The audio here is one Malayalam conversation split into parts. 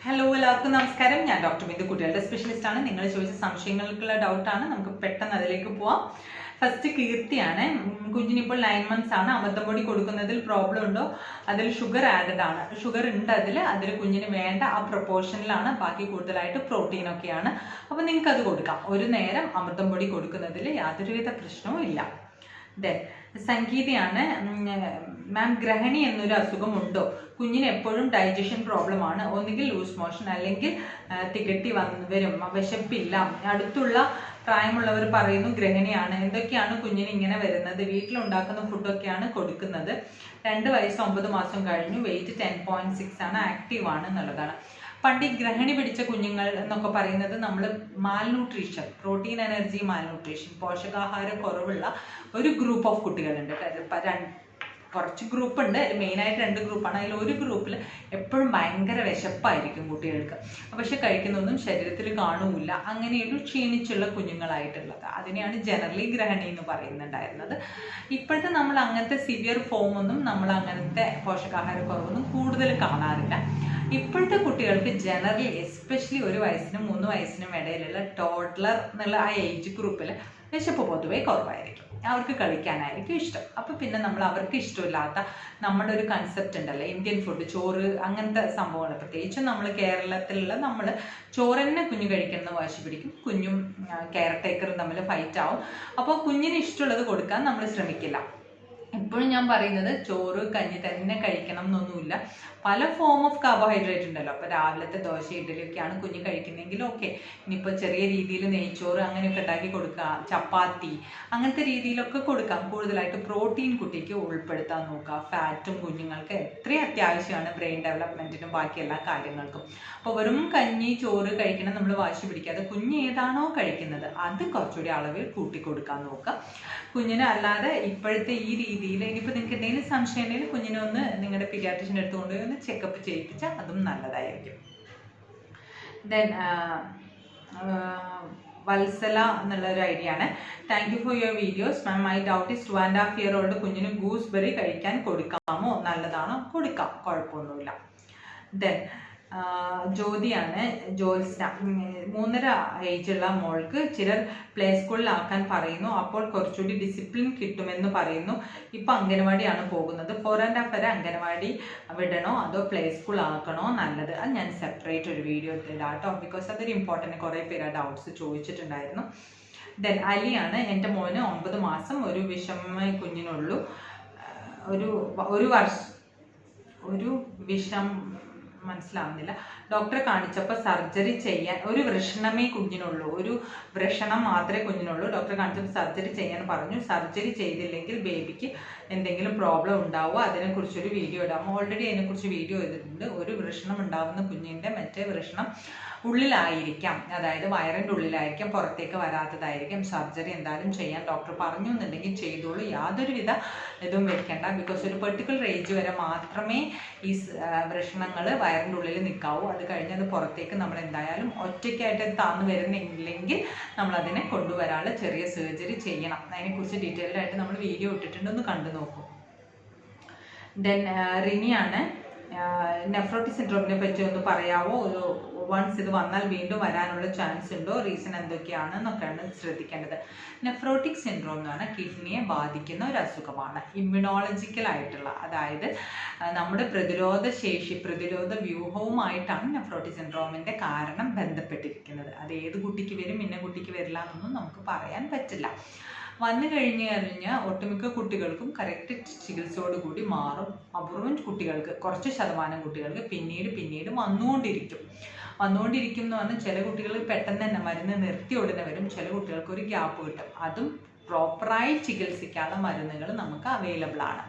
ഹലോ എല്ലാവർക്കും നമസ്കാരം. ഞാൻ ഡോക്ടർ ബിന്ദു, കുട്ടികളുടെ സ്പെഷ്യലിസ്റ്റ് ആണ്. നിങ്ങൾ ചോദിച്ച സംശയങ്ങൾക്കുള്ള ഡൗട്ടാണ്. നമുക്ക് പെട്ടെന്ന് അതിലേക്ക് പോവാം. ഫസ്റ്റ് കീർത്തിയാണ്. കുഞ്ഞിനിപ്പോൾ 9 months ആണ്. അമൃതം പൊടി കൊടുക്കുന്നതിൽ പ്രോബ്ലം ഉണ്ടോ? അതിൽ ഷുഗർ ആഡഡ് ആണ്. ഷുഗർ ഉണ്ട് അതിൽ കുഞ്ഞിന് വേണ്ട ആ പ്രൊപ്പോർഷനിലാണ്. ബാക്കി കൂടുതലായിട്ട് പ്രോട്ടീനൊക്കെയാണ്. അപ്പോൾ നിങ്ങൾക്ക് അത് കൊടുക്കാം. ഒരു നേരം അമൃതം പൊടി കൊടുക്കുന്നതിൽ യാതൊരുവിധ പ്രശ്നവും ഇല്ല. ദെൻ സംഗീതയാണ്. മാം, ഗ്രഹണി എന്നൊരു അസുഖമുണ്ടോ? കുഞ്ഞിന് എപ്പോഴും ഡൈജഷൻ പ്രോബ്ലം ആണ്. ഒന്നുകിൽ ലൂസ് മോഷൻ അല്ലെങ്കിൽ തികട്ടി വരും, വിശപ്പില്ല. അടുത്തുള്ള പ്രായമുള്ളവർ പറയുന്നു ഗ്രഹണിയാണ്. എന്തൊക്കെയാണ് കുഞ്ഞിന് ഇങ്ങനെ വരുന്നത്? വീട്ടിലുണ്ടാക്കുന്ന ഫുഡൊക്കെയാണ് കൊടുക്കുന്നത്. 2 വയസ്സ് 9 മാസം കഴിഞ്ഞു. വെയിറ്റ് 10.6 ആണ്. ആക്റ്റീവ് ആണ് എന്നുള്ളതാണ്. പണ്ട് ഈ ഗ്രഹണി പിടിച്ച കുഞ്ഞുങ്ങൾ എന്നൊക്കെ പറയുന്നത് നമ്മൾ മാൽന്യൂട്രീഷൻ, പ്രോട്ടീൻ എനർജി മാൽന്യൂട്രീഷൻ, പോഷകാഹാര കുറവുള്ള ഒരു ഗ്രൂപ്പ് ഓഫ് കുട്ടികളുണ്ട്. കുറച്ച് ഗ്രൂപ്പ് ഉണ്ട്. മെയിനായിട്ട് 2 ഗ്രൂപ്പാണ്. അതിൽ ഒരു ഗ്രൂപ്പിൽ എപ്പോഴും ഭയങ്കര വിശപ്പായിരിക്കും കുട്ടികൾക്ക്. പക്ഷെ കഴിക്കുന്നതൊന്നും ശരീരത്തിൽ കാണൂല. അങ്ങനെയൊരു ക്ഷീണിച്ചുള്ള കുഞ്ഞുങ്ങളായിട്ടുള്ളത്, അതിനെയാണ് ജനറലി ഗ്രഹണി എന്ന് പറയുന്നുണ്ടായിരുന്നത്. ഇപ്പോഴത്തെ നമ്മൾ അങ്ങനത്തെ സിവിയർ ഫോമൊന്നും, നമ്മൾ അങ്ങനത്തെ പോഷകാഹാര കുറവൊന്നും കൂടുതൽ കാണാറില്ല. ഇപ്പോഴത്തെ കുട്ടികൾക്ക് ജനറലി, എസ്പെഷ്യലി 1 വയസ്സിനും 3 വയസ്സിനും ഇടയിലുള്ള ടോഡ്ലർ എന്നുള്ള ആ ഏജ് ഗ്രൂപ്പിൽ വിശപ്പ് പൊതുവേ കുറവായിരിക്കും. അവർക്ക് കളിക്കാനായിരിക്കും ഇഷ്ടം. അപ്പോൾ പിന്നെ നമ്മൾ അവർക്ക് ഇഷ്ടമില്ലാത്ത നമ്മുടെ ഒരു കൺസെപ്റ്റ് ഉണ്ടല്ലോ, ഇന്ത്യൻ ഫുഡ്, ചോറ്, അങ്ങനത്തെ സംഭവങ്ങൾ. പ്രത്യേകിച്ചും നമ്മൾ കേരളത്തിലുള്ള നമ്മൾ ചോറ് തന്നെ കുഞ്ഞു കഴിക്കണമെന്ന് വാശി പിടിക്കും. കുഞ്ഞും കെയർ ടേക്കറും തമ്മിൽ ഫൈറ്റ് ആവും. അപ്പോൾ കുഞ്ഞിന് ഇഷ്ടമുള്ളത് കൊടുക്കാൻ നമ്മൾ ശ്രമിക്കില്ല. ഇപ്പോഴും ഞാൻ പറയുന്നത് ചോറ് കഞ്ഞി തന്നെ കഴിക്കണം എന്നൊന്നുമില്ല. പല ഫോം ഓഫ് കാർബോഹൈഡ്രേറ്റ് ഉണ്ടല്ലോ. അപ്പോൾ രാവിലത്തെ ദോശ ഇഡ്ഡലിയൊക്കെയാണ് കുഞ്ഞ് കഴിക്കുന്നതെങ്കിൽ ഓക്കെ. ഇനിയിപ്പോൾ ചെറിയ രീതിയിൽ നെയ്ച്ചോറ് അങ്ങനെയൊക്കെ ഉണ്ടാക്കി കൊടുക്കുക, ചപ്പാത്തി അങ്ങനത്തെ രീതിയിലൊക്കെ കൊടുക്കാം. കൂടുതലായിട്ട് പ്രോട്ടീൻ കുട്ടിക്ക് ഉൾപ്പെടുത്താൻ നോക്കുക. ഫാറ്റും കുഞ്ഞുങ്ങൾക്ക് എത്രയും അത്യാവശ്യമാണ് ബ്രെയിൻ ഡെവലപ്മെൻറ്റിനും ബാക്കി എല്ലാ കാര്യങ്ങൾക്കും. അപ്പോൾ വെറും കഞ്ഞി ചോറ് കഴിക്കണം നമ്മൾ വാശി പിടിക്കാതെ കുഞ്ഞ് ഏതാണോ കഴിക്കുന്നത് അത് കുറച്ചുകൂടി അളവിൽ കൂട്ടിക്കൊടുക്കാൻ നോക്കുക. കുഞ്ഞിന് അല്ലാതെ ഇപ്പോഴത്തെ ഈ രീതിയിൽ ഇനിയിപ്പോൾ നിങ്ങൾക്ക് എന്തെങ്കിലും സംശയം ഉണ്ടെങ്കിൽ കുഞ്ഞിനെ ഒന്ന് നിങ്ങളുടെ പീഡിയാട്രിഷ്യൻ്റെ അടുത്ത് കൊണ്ടുപോയി ഒന്ന് ചെക്കപ്പ് ചെയ്യിപ്പിച്ചാൽ അതും നല്ലതായിരിക്കും. ദെൻ വത്സല എന്നുള്ളൊരു ഐഡിയ ആണ്. Thank you for your videos ma'am. My doubt is 2.5 year old കുഞ്ഞിന് ഗൂസ്ബെറി കഴിക്കാൻ കൊടുക്കാമോ? നല്ലതാണോ? കൊടുക്കാം, കുഴപ്പമൊന്നുമില്ല. ദെൻ ജ്യോതിയാണ്. ജോത്സ്ന, 3.5 ഏജുള്ള മോൾക്ക് ചിലർ പ്ലേ സ്കൂളിലാക്കാൻ പറയുന്നു. അപ്പോൾ കുറച്ചുകൂടി ഡിസിപ്ലിൻ കിട്ടുമെന്ന് പറയുന്നു. ഇപ്പം അംഗനവാടിയാണ് പോകുന്നത്. 4.5 വരെ അംഗനവാടി വിടണോ അതോ പ്ലേ സ്കൂൾ ആക്കണോ നല്ലത്? അത് ഞാൻ സെപ്പറേറ്റ് ഒരു വീഡിയോ ഇടാം കേട്ടോ. ബിക്കോസ് അതൊരു ഇമ്പോർട്ടൻറ്റ്, കുറേ പേര് ആ ഡൗട്ട്സ് ചോദിച്ചിട്ടുണ്ടായിരുന്നു. ദെൻ അലിയാണ്. എൻ്റെ മോന് 9 മാസം, ഒരു വിഷമ കുഞ്ഞിനുള്ളൂ. ഒരു വിഷം മനസ്സിലാവുന്നില്ല. ഡോക്ടറെ കാണിച്ചപ്പോൾ സർജറി ചെയ്യാൻ, ഒരു വൃഷണമേ കുഞ്ഞിനുള്ളൂ, ഒരു വൃഷണം മാത്രമേ കുഞ്ഞിനുള്ളൂ. ഡോക്ടറെ കാണിച്ചപ്പോൾ സർജറി ചെയ്യാൻ പറഞ്ഞു. സർജറി ചെയ്തില്ലെങ്കിൽ ബേബിക്ക് എന്തെങ്കിലും പ്രോബ്ലം ഉണ്ടാവുമോ? അതിനെക്കുറിച്ചൊരു വീഡിയോ ഇടാം. ഓൾറെഡി അതിനെക്കുറിച്ച് വീഡിയോ ചെയ്തിട്ടുണ്ട്. ഒരു വൃഷണം ഉണ്ടാവുന്ന കുഞ്ഞിൻ്റെ മറ്റേ വൃഷണം ഉള്ളിലായിരിക്കാം, അതായത് വയറിൻ്റെ ഉള്ളിലായിരിക്കാം, പുറത്തേക്ക് വരാത്തതായിരിക്കും. സർജറി എന്തായാലും ചെയ്യാൻ ഡോക്ടർ പറഞ്ഞു എന്നുണ്ടെങ്കിൽ ചെയ്തോളൂ. യാതൊരുവിധ ഇതും വെക്കേണ്ട. ബിക്കോസ് ഒരു പെർട്ടിക്കുലർ ഏജ് വരെ മാത്രമേ ഈ വൃഷണങ്ങൾ വയറിൻ്റെ ഉള്ളിൽ നിൽക്കാവൂ. അത് കഴിഞ്ഞ് അത് പുറത്തേക്ക് നമ്മൾ എന്തായാലും ഒറ്റയ്ക്കായിട്ട് താന്ന് വരുന്നില്ലെങ്കിൽ നമ്മളതിനെ കൊണ്ടുവരാനുള്ള ചെറിയ സർജറി ചെയ്യണം. അതിനെക്കുറിച്ച് ഡീറ്റെയിൽഡ് ആയിട്ട് നമ്മൾ വീഡിയോ ഇട്ടിട്ടുണ്ട്, ഒന്ന് കണ്ടു നോക്കൂ. ദെൻ റിനിയാണ്. നെഫ്രോട്ടിക് സിൻഡ്രോമിനെ പറ്റി ഒന്ന് പറയാവോ? വൺസ് ഇത് വന്നാൽ വീണ്ടും വരാനുള്ള ചാൻസ് ഉണ്ടോ? റീസൺ എന്തൊക്കെയാണ് എന്നൊക്കെയാണ് ശ്രദ്ധിക്കേണ്ടത്. നെഫ്രോട്ടിക് സിൻഡ്രോം എന്ന് പറഞ്ഞാൽ കിഡ്നിയെ ബാധിക്കുന്ന ഒരു അസുഖമാണ്. ഇമ്മ്യൂണോളജിക്കൽ ആയിട്ടുള്ള, അതായത് നമ്മുടെ പ്രതിരോധ വ്യൂഹവുമായിട്ടാണ് നെഫ്രോട്ടിക് സിൻഡ്രോമിൻ്റെ കാരണം ബന്ധപ്പെട്ടിരിക്കുന്നത്. അത് ഏത് കുട്ടിക്ക് വരും, ഇന്ന കുട്ടിക്ക് വരില്ല എന്നൊന്നും നമുക്ക് പറയാൻ പറ്റില്ല. വന്നു കഴിഞ്ഞാൽ ഒട്ടുമിക്ക കുട്ടികൾക്കും കറക്റ്റ് ചികിത്സയോടുകൂടി മാറും. അപൂർവം കുട്ടികൾക്ക്, കുറച്ച് ശതമാനം കുട്ടികൾക്ക് പിന്നീട് വന്നുകൊണ്ടിരിക്കും എന്ന് പറഞ്ഞാൽ ചില കുട്ടികൾ പെട്ടെന്ന് തന്നെ മരുന്ന് നിർത്തി ഉടനെ വരും. ചില കുട്ടികൾക്ക് ഒരു ഗ്യാപ്പ് കിട്ടും. അതും പ്രോപ്പറായി ചികിത്സിക്കാനുള്ള മരുന്നുകൾ നമുക്ക് അവൈലബിൾ ആണ്.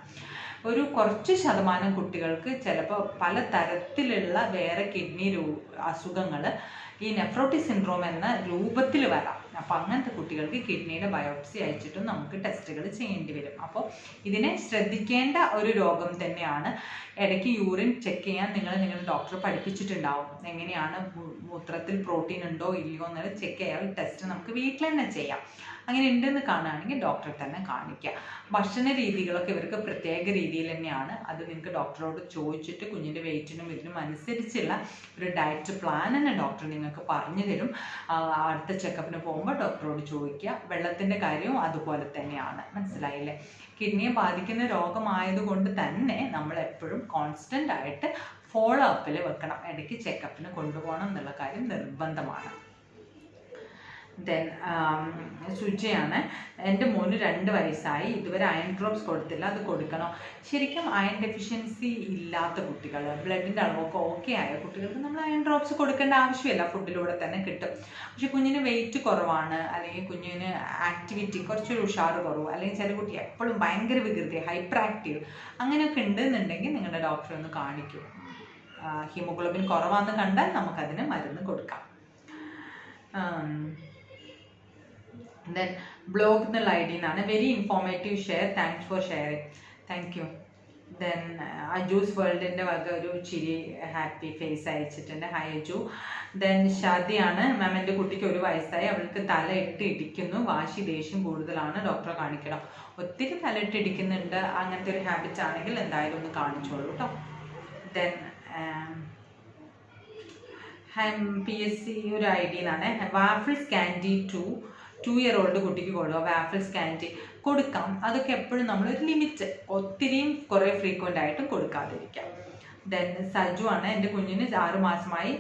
ഒരു കുറച്ച് ശതമാനം കുട്ടികൾക്ക് ചിലപ്പോൾ പല തരത്തിലുള്ള വേറെ കിഡ്നി അസുഖങ്ങൾ ഈ നെഫ്രോട്ടിക് സിൻഡ്രോം എന്ന രൂപത്തിൽ വരാം. അപ്പോൾ അങ്ങനത്തെ കുട്ടികൾക്ക് കിഡ്നിയുടെ ബയോപ്സി അയച്ചിട്ടും നമുക്ക് ടെസ്റ്റുകൾ ചെയ്യേണ്ടി വരും. അപ്പോൾ ഇതിനെ ശ്രദ്ധിക്കേണ്ട ഒരു രോഗം തന്നെയാണ്. ഇടയ്ക്ക് യൂറിൻ ചെക്ക് ചെയ്യാൻ നിങ്ങളുടെ ഡോക്ടർ പഠിപ്പിച്ചിട്ടുണ്ടാവും. എങ്ങനെയാണ് മൂത്രത്തിൽ പ്രോട്ടീൻ ഉണ്ടോ ഇല്ലയോ എന്നുള്ളത് ചെക്ക് ചെയ്യാൻ ടെസ്റ്റ് നമുക്ക് വീട്ടിൽ തന്നെ ചെയ്യാം. അങ്ങനെ ഉണ്ടെന്ന് കാണുകയാണെങ്കിൽ ഡോക്ടറെ തന്നെ കാണിക്കുക. ഭക്ഷണ രീതികളൊക്കെ ഇവർക്ക് പ്രത്യേക രീതിയിൽ തന്നെയാണ്. അത് നിങ്ങൾക്ക് ഡോക്ടറോട് ചോദിച്ചിട്ട് കുഞ്ഞിൻ്റെ വെയിറ്റിനും ഇതിനും അനുസരിച്ചുള്ള ഒരു ഡയറ്റ് പ്ലാൻ തന്നെ ഡോക്ടർ നിങ്ങൾക്ക് പറഞ്ഞു തരും. അടുത്ത ചെക്കപ്പിന് പോകുമ്പോൾ ഡോക്ടറോട് ചോദിക്കുക. വെള്ളത്തിൻ്റെ കാര്യവും അതുപോലെ തന്നെയാണ്. മനസ്സിലായില്ലേ? കിഡ്നിയെ ബാധിക്കുന്ന രോഗമായതുകൊണ്ട് തന്നെ നമ്മൾ എപ്പോഴും കോൺസ്റ്റൻ്റ് ആയിട്ട് ഫോളോ അപ്പിൽ വെക്കണം. ഇടയ്ക്ക് ചെക്കപ്പിന് കൊണ്ടുപോകണം എന്നുള്ള കാര്യം നിർബന്ധമാണ്. ദെൻ സുജയാണ്, എൻ്റെ മോന് 2 വയസ്സായി, ഇതുവരെ അയൺ ഡ്രോപ്സ് കൊടുത്തില്ല, അത് കൊടുക്കണോ? ശരിക്കും അയൺ ഡെഫിഷ്യൻസി ഇല്ലാത്ത കുട്ടികൾ, ബ്ലഡിൻ്റെ അളവൊക്കെ ഓക്കെ ആയ കുട്ടികൾക്ക് നമ്മൾ അയൺ ഡ്രോപ്സ് കൊടുക്കേണ്ട ആവശ്യമില്ല, ഫുഡിലൂടെ തന്നെ കിട്ടും. പക്ഷെ കുഞ്ഞിന് വെയിറ്റ് കുറവാണ്, അല്ലെങ്കിൽ കുഞ്ഞിന് ആക്ടിവിറ്റി കുറച്ചൊരു ഉഷാറ് കുറവ്, അല്ലെങ്കിൽ ചില കുട്ടി എപ്പോഴും ഭയങ്കര വികൃതി, ഹൈപ്പർ ആക്റ്റീവ്, അങ്ങനെയൊക്കെ ഉണ്ടെന്നുണ്ടെങ്കിൽ നിങ്ങളുടെ ഡോക്ടറെ ഒന്ന് കാണിക്കൂ. ഹീമോഗ്ലോബിൻ കുറവാണെന്ന് കണ്ടാൽ നമുക്കതിന് മരുന്ന് കൊടുക്കാം. ദെൻ ബ്ലോഗ് എന്നുള്ള ID എന്നാണ്. Very informative share, thanks for sharing. Thank you. Then Aju's വേൾഡിൻ്റെ വക ഒരു ചിരി ഹാപ്പി ഫേസ് അയച്ചിട്ടുണ്ട്. ഹായ് അജു. ദെൻ ഷാദിയാണ്, മാം എൻ്റെ കുട്ടിക്ക് 1 വയസ്സായി, അവൾക്ക് തല ഇടിക്കുന്നു, വാശി ദേഷ്യം കൂടുതലാണ്, ഡോക്ടറെ കാണിക്കണം. ഒത്തിരി തല ഇടിക്കുന്നുണ്ട്, അങ്ങനത്തെ ഒരു ഹാബിറ്റ് ആണെങ്കിൽ എന്തായാലും ഒന്ന് കാണിച്ചോളൂ കേട്ടോ. ദെൻ PSC ഒരു ID എന്നാണ്. വാഫിൾസ് കാൻഡി 2-year-old കുട്ടിക്ക് കൊടുക്കുക. വാഫിൾസ് കാൻഡി കൊടുക്കാം, അതൊക്കെ എപ്പോഴും നമ്മളൊരു ലിമിറ്റ്, ഒത്തിരിയും കുറേ ഫ്രീക്വൻ്റ് ആയിട്ടും കൊടുക്കാതിരിക്കാം. ദെൻ സജു ആണ്, എൻ്റെ കുഞ്ഞിന് 6 മാസമായി,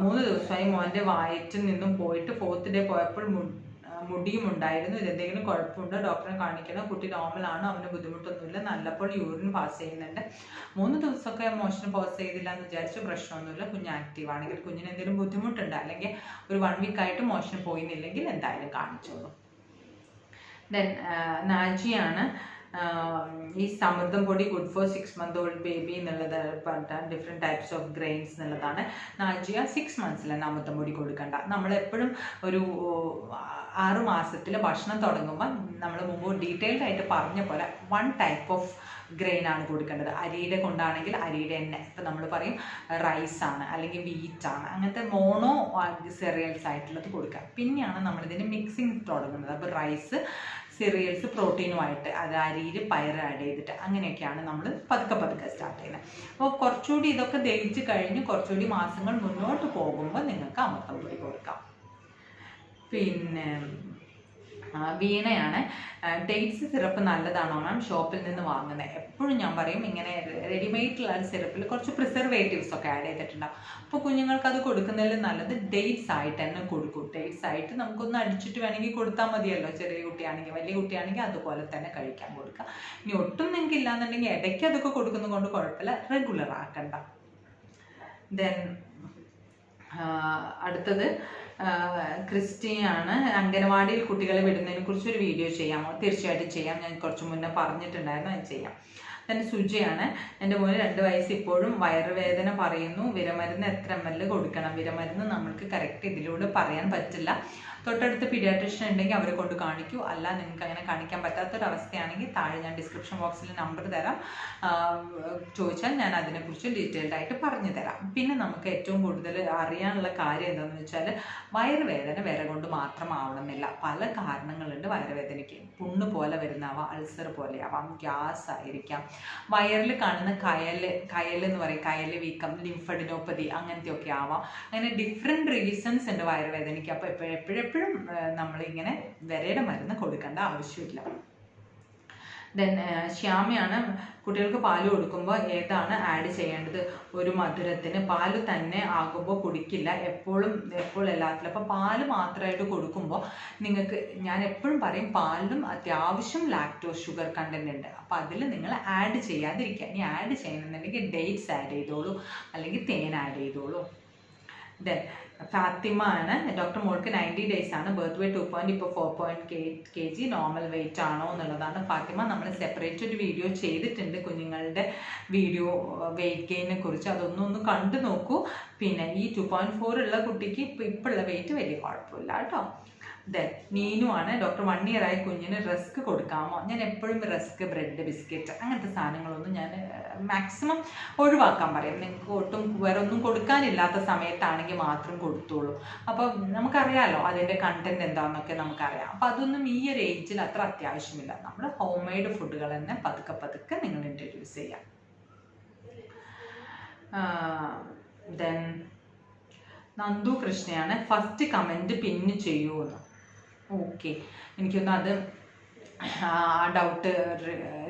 3 ദിവസമായി മോൻ്റെ വയറ്റിൽ നിന്നും പോയിട്ട് 4th ഡേ പോയപ്പോൾ മുടിയും ഉണ്ടായിരുന്നു. ഇതെന്തെങ്കിലും കുഴപ്പമുണ്ടോ? ഡോക്ടറെ കാണിക്കണം. കുട്ടി നോർമലാണ്, അവന് ബുദ്ധിമുട്ടൊന്നുമില്ല, നല്ലപ്പോൾ യൂറിൻ പാസ് ചെയ്യുന്നുണ്ട്. 3 ദിവസമൊക്കെ മോഷൻ പാസ് ചെയ്തില്ല എന്ന് വിചാരിച്ച് പ്രശ്നമൊന്നുമില്ല. കുഞ്ഞ് ആക്റ്റീവ് ആണെങ്കിൽ, കുഞ്ഞിന് എന്തെങ്കിലും ബുദ്ധിമുട്ടുണ്ട് അല്ലെങ്കിൽ ഒരു 1 വീക്കായിട്ട് മോഷൻ പോയിന്നില്ലെങ്കിൽ എന്തായാലും കാണിച്ചോളൂ. ദെൻ നാജിയാണ്, ഈ സമൃദ്ധം പൊടി good for 6 month old baby എന്നുള്ളത് പറഞ്ഞാൽ ഡിഫറെൻറ്റ് ടൈപ്സ് ഓഫ് ഗ്രെയിൻസ് എന്നുള്ളതാണ്. നാജിയ 6 months അമൃതം പൊടി കൊടുക്കണ്ട. നമ്മളെപ്പോഴും ഒരു 6 മാസത്തിൽ ഭക്ഷണം തുടങ്ങുമ്പോൾ നമ്മൾ മുമ്പ് ഡീറ്റെയിൽഡ് ആയിട്ട് പറഞ്ഞ പോലെ 1 type ഓഫ് ഗ്രെയിൻ ആണ് കൊടുക്കേണ്ടത്. അരിയുടെ കൊണ്ടാണെങ്കിൽ അരിയുടെ എണ്ണ, ഇപ്പം നമ്മൾ പറയും റൈസാണ് അല്ലെങ്കിൽ വീറ്റാണ്, അങ്ങനത്തെ മോണോ സെറിയൽസ് ആയിട്ടുള്ളത് കൊടുക്കുക. പിന്നെയാണ് നമ്മളിതിന് മിക്സിങ് തുടങ്ങുന്നത്. അപ്പോൾ റൈസ്, സിറിയൽസ്, പ്രോട്ടീനുമായിട്ട്, അത് അരിയിൽ പയർ ആഡ് ചെയ്തിട്ട് അങ്ങനെയൊക്കെയാണ് നമ്മൾ പതുക്കെ സ്റ്റാർട്ട് ചെയ്യുന്നത്. അപ്പോൾ കുറച്ചുകൂടി ഇതൊക്കെ ദഹിച്ച് കഴിഞ്ഞ് കുറച്ചുകൂടി മാസങ്ങൾ മുന്നോട്ട് പോകുമ്പോൾ നിങ്ങൾക്ക് അമൃതം പൊടി കൊടുക്കാം. പിന്നെ വീണയാണ്, ഡേറ്റ്സ് സിറപ്പ് നല്ലതാണോ മാം ഷോപ്പിൽ നിന്ന് വാങ്ങുന്നത്? എപ്പോഴും ഞാൻ പറയും, ഇങ്ങനെ റെഡിമെയ്ഡുള്ള സിറപ്പിൽ കുറച്ച് പ്രിസർവേറ്റീവ്സ് ഒക്കെ ആഡ് ചെയ്തിട്ടുണ്ടാവും. അപ്പോൾ കുഞ്ഞുങ്ങൾക്ക് അത് കൊടുക്കുന്നതിൽ നല്ലത് ഡേറ്റ്സ് ആയിട്ട് തന്നെ കൊടുക്കും. ഡേറ്റ്സ് ആയിട്ട് നമുക്കൊന്ന് അടിച്ചിട്ട് വേണമെങ്കിൽ കൊടുത്താൽ മതിയല്ലോ. ചെറിയ കുട്ടിയാണെങ്കിൽ, വലിയ കുട്ടിയാണെങ്കിൽ അതുപോലെ തന്നെ കഴിക്കാൻ കൊടുക്കുക. ഇനി ഒട്ടും നിങ്ങൾക്ക് ഇല്ലാന്നുണ്ടെങ്കിൽ ഇടയ്ക്ക് അതൊക്കെ കൊടുക്കുന്നത് കൊണ്ട് കുഴപ്പമില്ല, റെഗുലർ ആക്കണ്ട. ദെൻ അടുത്തത് ക്രിസ്റ്റിയാണ്, അംഗനവാടിയിൽ കുട്ടികളെ വിടുന്നതിനെ കുറിച്ചൊരു വീഡിയോ ചെയ്യാമോ? തീർച്ചയായിട്ടും ചെയ്യാം, ഞാൻ കുറച്ച് മുന്നേ പറഞ്ഞിട്ടുണ്ടായിരുന്നു, അത് ചെയ്യാം. തന്നെ സുജയാണ്, എൻ്റെ മോന് 2 വയസ്സ്, ഇപ്പോഴും വയറുവേദന പറയുന്നു, വിരമരുന്ന് എത്ര ml കൊടുക്കണം? വിരമരുന്ന് നമ്മൾക്ക് കറക്റ്റ് ഇതിലൂടെ പറയാൻ പറ്റില്ല. തൊട്ടടുത്ത് പീഡിയാട്രിഷ്യൻ ഉണ്ടെങ്കിൽ അവരെ കൊണ്ട് കാണിക്കൂ. അല്ല നിങ്ങൾക്ക് അങ്ങനെ കാണിക്കാൻ പറ്റാത്തൊരവസ്ഥയാണെങ്കിൽ താഴെ ഞാൻ ഡിസ്ക്രിപ്ഷൻ ബോക്സിൽ നമ്പർ തരാം, ചോദിച്ചാൽ ഞാൻ അതിനെക്കുറിച്ച് ഡീറ്റെയിൽഡ് ആയിട്ട് പറഞ്ഞു തരാം. പിന്നെ നമുക്ക് ഏറ്റവും കൂടുതൽ അറിയാനുള്ള കാര്യം എന്താണെന്ന് വെച്ചാൽ, വയറുവേദന വിര കൊണ്ട് മാത്രമാവണമെന്നില്ല. പല കാരണങ്ങളുണ്ട് വയറുവേദനയ്ക്ക്. പുണ്ണ് പോലെ വരുന്നതാവാം, അൾസർ പോലെ ആവാം, ഗ്യാസ് ആയിരിക്കാം, വയറിൽ കാണുന്ന കയൽ എന്ന് പറയും, കയൽ വീക്കം, ലിംഫഡിനോപ്പതി, അങ്ങനത്തെയൊക്കെ ആവാം. അങ്ങനെ ഡിഫറെൻറ്റ് റീസൺസ് ഉണ്ട് വയറുവേദനയ്ക്ക്. അപ്പോൾ എപ്പോഴും നമ്മളിങ്ങനെ വിരയുടെ മരുന്ന് കൊടുക്കേണ്ട ആവശ്യമില്ല. ദെൻ ശ്യാമയാണ്, കുട്ടികൾക്ക് പാല് കൊടുക്കുമ്പോൾ ഏതാണ് ആഡ് ചെയ്യേണ്ടത്? ഒരു മധുരത്തിന് പാല് തന്നെ ആകുമ്പോൾ കുടിക്കില്ല, എപ്പോൾ എല്ലാത്തിലും. അപ്പോൾ പാല് മാത്രമായിട്ട് കൊടുക്കുമ്പോൾ നിങ്ങൾക്ക് ഞാൻ എപ്പോഴും പറയും, പാലിലും അത്യാവശ്യം ലാക്ടോസ് ഷുഗർ കണ്ടന്റ് ഉണ്ട്. അപ്പോൾ അതിൽ നിങ്ങൾ ആഡ് ചെയ്യാതിരിക്കുക. ഇനി ആഡ് ചെയ്യണമെന്നുണ്ടെങ്കിൽ ഡേറ്റ്സ് ആഡ് ചെയ്തോളൂ, അല്ലെങ്കിൽ തേൻ ആഡ് ചെയ്തോളൂ. ദെൻ ഫാത്തിമ ആണ്, ഡോക്ടർ മോൾക്ക് 90 days ആണ്, ബർത്ത് വെയ്റ്റ് 2 ഇപ്പോൾ 4.8 kg, നോർമൽ വെയിറ്റ് ആണോ എന്നുള്ളതാണ്. ഫാത്തിമ, നമ്മൾ സെപ്പറേറ്റ് ഒരു വീഡിയോ ചെയ്തിട്ടുണ്ട് കുഞ്ഞുങ്ങളുടെ വീഡിയോ വെയിറ്റ് ഗെയിനെ കുറിച്ച്, അതൊന്നും കണ്ടു നോക്കൂ. പിന്നെ ഈ 2.4 ഉള്ള കുട്ടിക്ക് ഇപ്പോഴുള്ള വെയിറ്റ് വലിയ കുഴപ്പമില്ല കേട്ടോ. ദെൻ നീനു ആണ്. ഡോക്ടർ 1 year ആയി കുഞ്ഞിന് റസ്ക് കൊടുക്കാമോ? ഞാൻ എപ്പോഴും റസ്ക്, ബ്രെഡ്, ബിസ്ക്കറ്റ് അങ്ങനത്തെ സാധനങ്ങളൊന്നും ഞാൻ മാക്സിമം ഒഴിവാക്കാൻ പറയും. നിങ്ങൾക്ക് ഒട്ടും വേറെ ഒന്നും കൊടുക്കാനില്ലാത്ത സമയത്താണെങ്കിൽ മാത്രം കൊടുത്തോളൂ. അപ്പോൾ നമുക്കറിയാമല്ലോ അതിൻ്റെ കണ്ടന്റ് എന്താണെന്നൊക്കെ നമുക്കറിയാം. അപ്പോൾ അതൊന്നും ഈ ഒരു ഏജിൽ അത്ര അത്യാവശ്യമില്ല. നമ്മൾ ഹോം മെയ്ഡ് ഫുഡുകൾ തന്നെ പതുക്കെ പതുക്കെ നിങ്ങൾ ഇൻട്രൊഡ്യൂസ് ചെയ്യാം. ദെൻ നന്ദു കൃഷ്ണയാണ്. ഫസ്റ്റ് കമൻറ്റ് പിന്ന് ചെയ്യുമെന്ന്. ഓക്കെ, എനിക്കൊന്ന് അത് ആ ഡൗട്ട്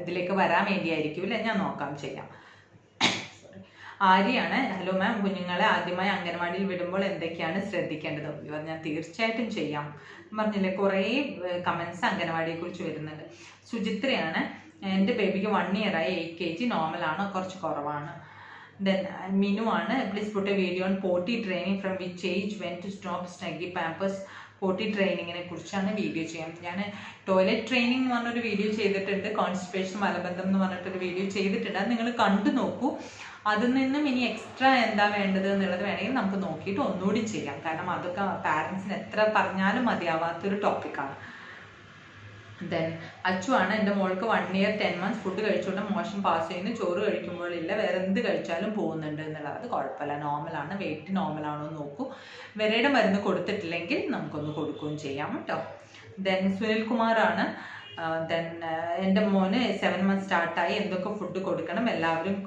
ഇതിലേക്ക് വരാൻ വേണ്ടിയായിരിക്കും അല്ലേ, ഞാൻ നോക്കാം, ചെയ്യാം. ആര്യാണ്. ഹലോ മാം, കുഞ്ഞുങ്ങളെ ആദ്യമായി അംഗൻവാടിയിൽ വിടുമ്പോൾ എന്തൊക്കെയാണ് ശ്രദ്ധിക്കേണ്ടത്? ഞാൻ തീർച്ചയായിട്ടും ചെയ്യാം. പറഞ്ഞില്ലേ, കുറേ കമൻസ് അംഗൻവാടിയെക്കുറിച്ച് വരുന്നുണ്ട്. സുചിത്രയാണ്. എൻ്റെ ബേബിക്ക് 1 year ആയി, 8 kg, നോർമലാണ്, കുറച്ച് കുറവാണ്. Then Minu ആണ്. Please put a video on potty training, from which age when to stop Snuggy Pampers. Potty ട്രെയിനിങ്ങിനെ കുറിച്ചാണ് വീഡിയോ ചെയ്യാൻ. ഞാൻ ടോയ്ലറ്റ് ട്രെയിനിങ് എന്ന് പറഞ്ഞൊരു വീഡിയോ ചെയ്തിട്ടുണ്ട്, കോൺസ്റ്റിപ്പേഷൻ, മലബന്ധം എന്ന് പറഞ്ഞിട്ടൊരു വീഡിയോ ചെയ്തിട്ടുണ്ട്. അത് നിങ്ങൾ കണ്ടു നോക്കൂ. അതിൽ നിന്നും ഇനി എക്സ്ട്രാ എന്താ വേണ്ടത് എന്നുള്ളത് വേണമെങ്കിൽ നമുക്ക് നോക്കിയിട്ട് ഒന്നുകൂടി ചെയ്യാം. കാരണം അതൊക്കെ പാരൻസിന് എത്ര പറഞ്ഞാലും മതിയാവാത്തൊരു ടോപ്പിക്കാണ്. ദെൻ അച്ചു ആണ്. എൻ്റെ മോൾക്ക് 1 year 10 months ഫുഡ് കഴിച്ചുകൊണ്ട് മോഷൻ പാസ് ചെയ്യുന്നു, ചോറ് കഴിക്കുമ്പോഴില്ല, വേറെ എന്ത് കഴിച്ചാലും പോകുന്നുണ്ട് എന്നുള്ളത്. അത് കുഴപ്പമില്ല, നോർമലാണ്. വെയിറ്റ് നോർമലാണോ എന്ന് നോക്കൂ. വിരയുടെ മരുന്ന് കൊടുത്തിട്ടില്ലെങ്കിൽ നമുക്കൊന്ന് കൊടുക്കുകയും ചെയ്യാം കേട്ടോ. ദെൻ സുനിൽ കുമാറാണ്. ദെൻ എൻ്റെ മോന് 7 months സ്റ്റാർട്ടായി, എന്തൊക്കെ ഫുഡ് കൊടുക്കണം, എല്ലാവരും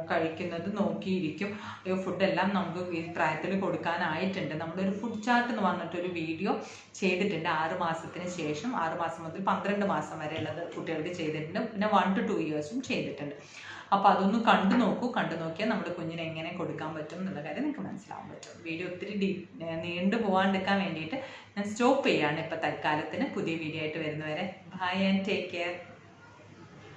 കഴിക്കുന്നത് നോക്കിയിരിക്കും. ഈ ഫുഡെല്ലാം നമുക്ക് ഈ പ്രായത്തിൽ കൊടുക്കാനായിട്ടുണ്ട്. നമ്മളൊരു ഫുഡ് ചാർട്ട് എന്ന് പറഞ്ഞിട്ടൊരു വീഡിയോ ചെയ്തിട്ടുണ്ട്. 6 മാസത്തിന് ശേഷം, 6 മാസം മുതൽ 12 മാസം വരെ ഉള്ളത് കുട്ടികൾക്ക് ചെയ്തിട്ടുണ്ട്. പിന്നെ 1 to 2 years ചെയ്തിട്ടുണ്ട്. അപ്പോൾ അതൊന്ന് കണ്ടു നോക്കൂ. കണ്ടു നോക്കിയാൽ നമ്മുടെ കുഞ്ഞിനെ എങ്ങനെ കൊടുക്കാൻ പറ്റും എന്നുള്ള കാര്യം നിങ്ങൾക്ക് മനസ്സിലാവാൻ പറ്റും. വീഡിയോ ഒത്തിരി നീണ്ടു പോകാണ്ടിരിക്കാൻ വേണ്ടിയിട്ട് ഞാൻ സ്റ്റോപ്പ് ചെയ്യാണ് ഇപ്പോൾ തൽക്കാലത്തിന്. പുതിയ വീഡിയോ ആയിട്ട് വരുന്നവരെ ബൈ ആൻഡ് ടേക്ക് കെയർ.